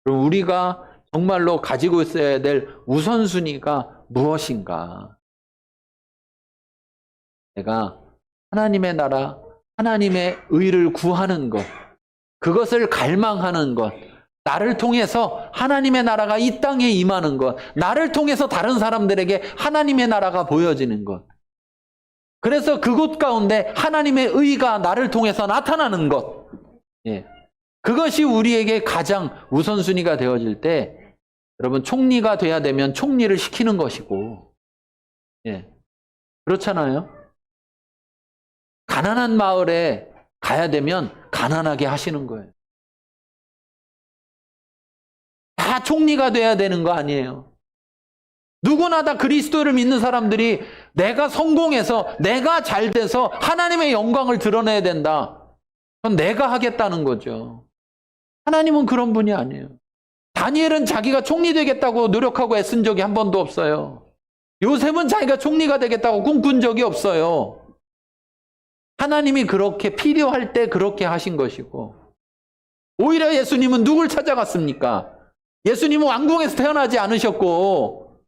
그럼 우리가 정말로 가지고 있어야 될 우선순위가 무엇인가? 내가 하나님의 나라, 하나님의 의를 구하는 것, 그것을 갈망하는 것, 나를 통해서 하나님의 나라가 이 땅에 임하는 것, 나를 통해서 다른 사람들에게 하나님의 나라가 보여지는 것, 그래서 그곳 가운데 하나님의 의가 나를 통해서 나타나는 것, 예. 그것이 우리에게 가장 우선순위가 되어질 때, 여러분, 총리가 돼야 되면 총리를 시키는 것이고, 예. 그렇잖아요? 가난한 마을에 가야 되면 가난하게 하시는 거예요. 다 총리가 돼야 되는 거 아니에요. 누구나 다 그리스도를 믿는 사람들이 내가 성공해서, 내가 잘 돼서 하나님의 영광을 드러내야 된다. 그건 내가 하겠다는 거죠. 하나님은 그런 분이 아니에요. 다니엘은 자기가 총리 되겠다고 노력하고 애쓴 적이 한 번도 없어요. 요셉은 자기가 총리가 되겠다고 꿈꾼 적이 없어요. 하나님이 그렇게 필요할 때 그렇게 하신 것이고, 오히려 예수님은 누굴 찾아갔습니까? 예수님은 왕궁에서 태어나지 않으셨고,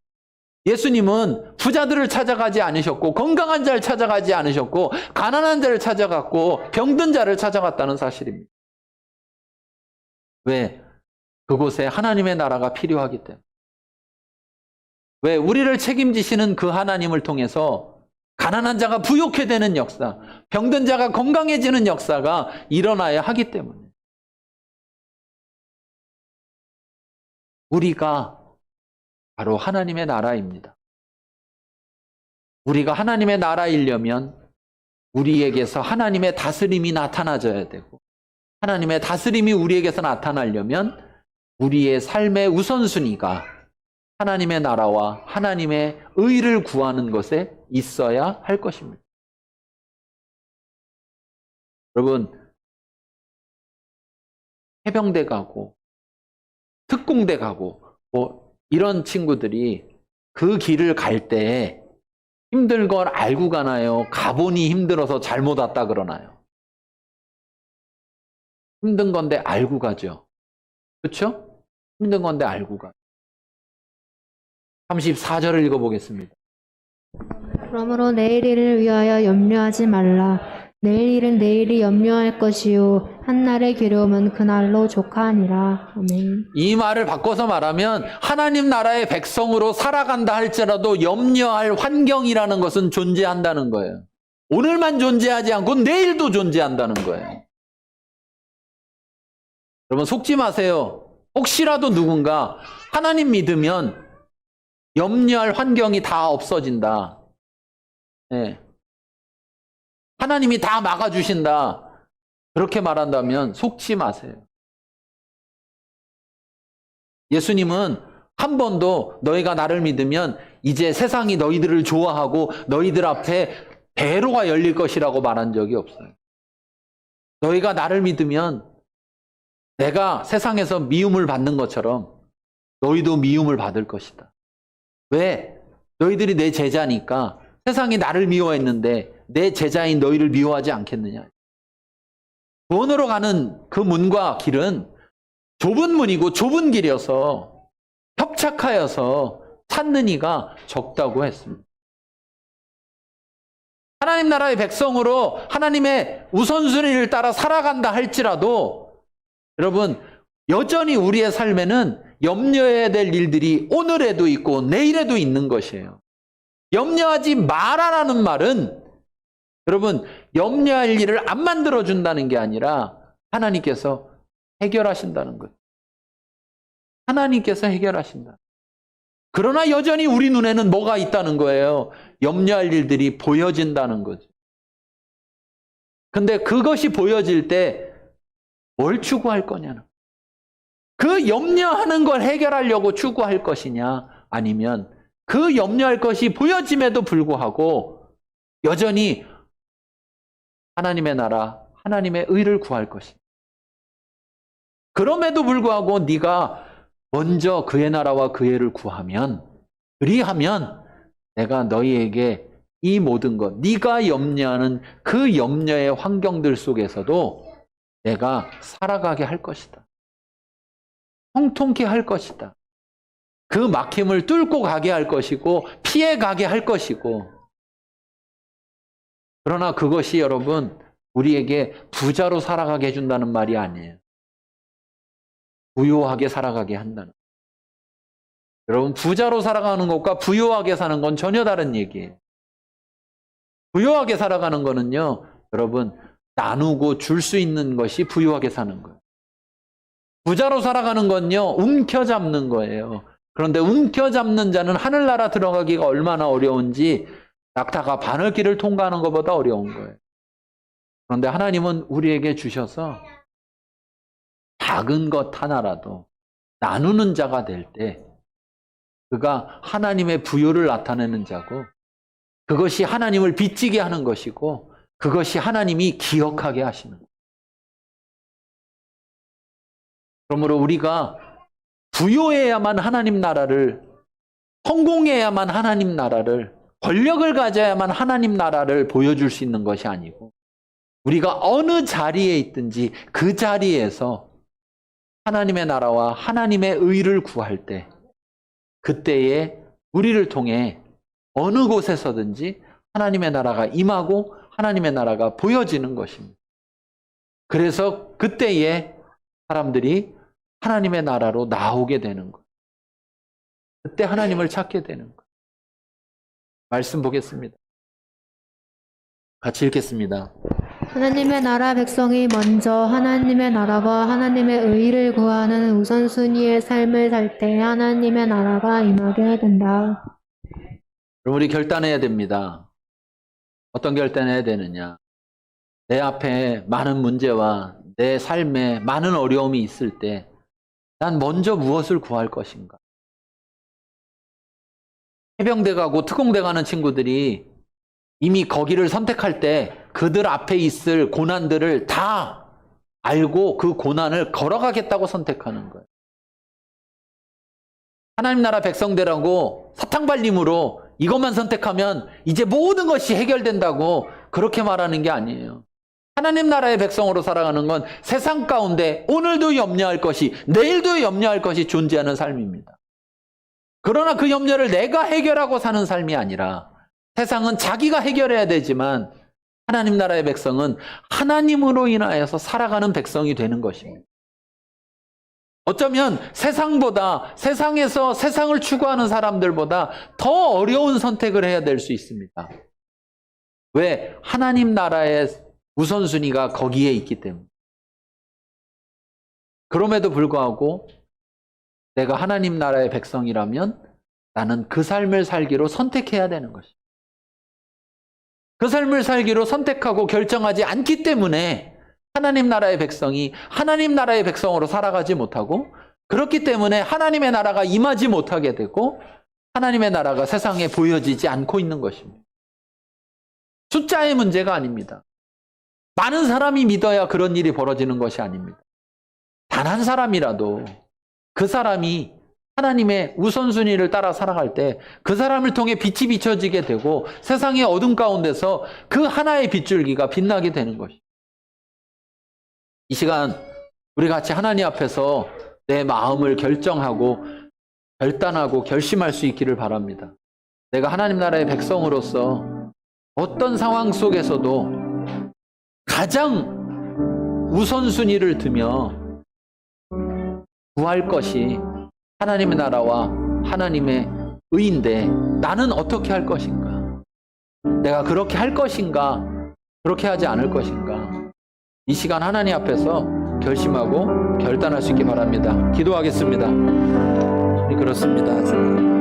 예수님은 부자들을 찾아가지 않으셨고, 건강한 자를 찾아가지 않으셨고, 가난한 자를 찾아갔고, 병든 자를 찾아갔다는 사실입니다. 왜? 그곳에 하나님의 나라가 필요하기 때문에. 왜? 우리를 책임지시는 그 하나님을 통해서 가난한 자가 부욕해 되는 역사, 병든 자가 건강해지는 역사가 일어나야 하기 때문에. 우리가 바로 하나님의 나라입니다. 우리가 하나님의 나라이려면 우리에게서 하나님의 다스림이 나타나져야 되고, 하나님의 다스림이 우리에게서 나타나려면 우리의 삶의 우선순위가 하나님의 나라와 하나님의 의를 구하는 것에 있어야 할 것입니다. 여러분, 해병대 가고 특공대 가고 뭐 이런 친구들이 그 길을 갈 때 힘든 걸 알고 가나요? 가보니 힘들어서 잘못 왔다 그러나요? 힘든 건데 알고 가죠. 그렇죠? 힘든 건데 알고 가. 34절을 읽어보겠습니다. 그러므로 내일 일을 위하여 염려하지 말라. 내일 일은 내일이 염려할 것이요 한날의 괴로움은 그날로 족하니라. 아멘. 이 말을 바꿔서 말하면 하나님 나라의 백성으로 살아간다 할지라도 염려할 환경이라는 것은 존재한다는 거예요. 오늘만 존재하지 않고 내일도 존재한다는 거예요. 여러분, 속지 마세요. 혹시라도 누군가 하나님 믿으면 염려할 환경이 다 없어진다. 네. 하나님이 다 막아주신다. 그렇게 말한다면 속지 마세요. 예수님은 한 번도 너희가 나를 믿으면 이제 세상이 너희들을 좋아하고 너희들 앞에 배로가 열릴 것이라고 말한 적이 없어요. 너희가 나를 믿으면 내가 세상에서 미움을 받는 것처럼 너희도 미움을 받을 것이다. 왜? 너희들이 내 제자니까 세상이 나를 미워했는데 내 제자인 너희를 미워하지 않겠느냐. 구원으로 가는 그 문과 길은 좁은 문이고 좁은 길이어서 협착하여서 찾는 이가 적다고 했습니다. 하나님 나라의 백성으로 하나님의 우선순위를 따라 살아간다 할지라도 여러분, 여전히 우리의 삶에는 염려해야 될 일들이 오늘에도 있고 내일에도 있는 것이에요. 염려하지 마라라는 말은 여러분, 염려할 일을 안 만들어준다는 게 아니라 하나님께서 해결하신다는 거예요. 하나님께서 해결하신다. 그러나 여전히 우리 눈에는 뭐가 있다는 거예요? 염려할 일들이 보여진다는 거죠. 근데 그것이 보여질 때 뭘 추구할 거냐는. 그 염려하는 걸 해결하려고 추구할 것이냐, 아니면 그 염려할 것이 보여짐에도 불구하고 여전히 하나님의 나라, 하나님의 의를 구할 것이냐. 그럼에도 불구하고 네가 먼저 그의 나라와 그의 의를 구하면, 그리하면 내가 너희에게 이 모든 것, 네가 염려하는 그 염려의 환경들 속에서도 내가 살아가게 할 것이다. 형통케 할 것이다. 그 막힘을 뚫고 가게 할 것이고 피해 가게 할 것이고, 그러나 그것이 여러분 우리에게 부자로 살아가게 해준다는 말이 아니에요. 부요하게 살아가게 한다는. 여러분, 부자로 살아가는 것과 부요하게 사는 건 전혀 다른 얘기예요. 부요하게 살아가는 거는요, 여러분, 나누고 줄 수 있는 것이 부요하게 사는 거예요. 부자로 살아가는 건요, 움켜잡는 거예요. 그런데 움켜잡는 자는 하늘나라 들어가기가 얼마나 어려운지 낙타가 바늘길을 통과하는 것보다 어려운 거예요. 그런데 하나님은 우리에게 주셔서 작은 것 하나라도 나누는 자가 될 때 그가 하나님의 부요를 나타내는 자고, 그것이 하나님을 빚지게 하는 것이고, 그것이 하나님이 기억하게 하시는 거예요. 그러므로 우리가 부요해야만 하나님 나라를, 성공해야만 하나님 나라를, 권력을 가져야만 하나님 나라를 보여줄 수 있는 것이 아니고, 우리가 어느 자리에 있든지 그 자리에서 하나님의 나라와 하나님의 의를 구할 때, 그때에 우리를 통해 어느 곳에서든지 하나님의 나라가 임하고 하나님의 나라가 보여지는 것입니다. 그래서 그때에 사람들이 하나님의 나라로 나오게 되는 거예요. 그때 하나님을 찾게 되는 거예요. 말씀 보겠습니다. 같이 읽겠습니다. 하나님의 나라 백성이 먼저 하나님의 나라와 하나님의 의를 구하는 우선순위의 삶을 살 때 하나님의 나라가 임하게 된다. 그럼 우리 결단해야 됩니다. 어떤 결단해야 되느냐? 내 앞에 많은 문제와 내 삶에 많은 어려움이 있을 때 난 먼저 무엇을 구할 것인가? 해병대 가고 특공대 가는 친구들이 이미 거기를 선택할 때 그들 앞에 있을 고난들을 다 알고 그 고난을 걸어가겠다고 선택하는 거예요. 하나님 나라 백성되라고 사탕발림으로 이것만 선택하면 이제 모든 것이 해결된다고 그렇게 말하는 게 아니에요. 하나님 나라의 백성으로 살아가는 건 세상 가운데 오늘도 염려할 것이, 내일도 염려할 것이 존재하는 삶입니다. 그러나 그 염려를 내가 해결하고 사는 삶이 아니라, 세상은 자기가 해결해야 되지만 하나님 나라의 백성은 하나님으로 인하여서 살아가는 백성이 되는 것입니다. 어쩌면 세상보다, 세상에서 세상을 추구하는 사람들보다 더 어려운 선택을 해야 될 수 있습니다. 왜? 하나님 나라의 우선순위가 거기에 있기 때문에. 그럼에도 불구하고 내가 하나님 나라의 백성이라면 나는 그 삶을 살기로 선택해야 되는 것입니다. 그 삶을 살기로 선택하고 결정하지 않기 때문에 하나님 나라의 백성이 하나님 나라의 백성으로 살아가지 못하고, 그렇기 때문에 하나님의 나라가 임하지 못하게 되고 하나님의 나라가 세상에 보여지지 않고 있는 것입니다. 숫자의 문제가 아닙니다. 많은 사람이 믿어야 그런 일이 벌어지는 것이 아닙니다. 단 한 사람이라도 그 사람이 하나님의 우선순위를 따라 살아갈 때 그 사람을 통해 빛이 비춰지게 되고 세상의 어둠 가운데서 그 하나의 빗줄기가 빛나게 되는 것입니다. 이 시간 우리 같이 하나님 앞에서 내 마음을 결정하고 결단하고 결심할 수 있기를 바랍니다. 내가 하나님 나라의 백성으로서 어떤 상황 속에서도 가장 우선순위를 두며 구할 것이 하나님의 나라와 하나님의 의인데 나는 어떻게 할 것인가? 내가 그렇게 할 것인가? 그렇게 하지 않을 것인가? 이 시간 하나님 앞에서 결심하고 결단할 수 있기 바랍니다. 기도하겠습니다. 그렇습니다.